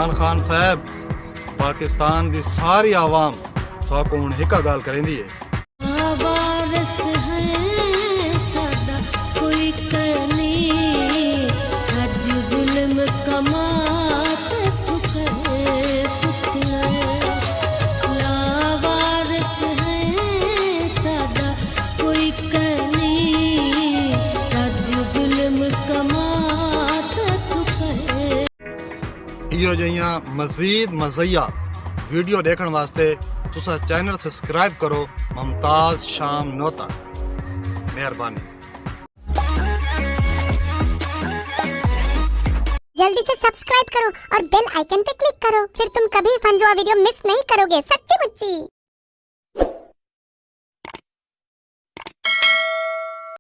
इमरान खान साहब पाकिस्तान दी सारी आवाम तो हुण हिक गल करेंदी है। इहो जिहियां मज़ीद मज़िया वीडियो देखने वास्ते तुसा चैनल सब्सक्राइब करो मुमताज़ शाम नौतक। मेहरबानी। जल्दी से सब्सक्राइब करो और बेल आइकन पे क्लिक करो, फिर तुम कभी फंजुआ वीडियो मिस नहीं करोगे। सच्ची मुच्ची।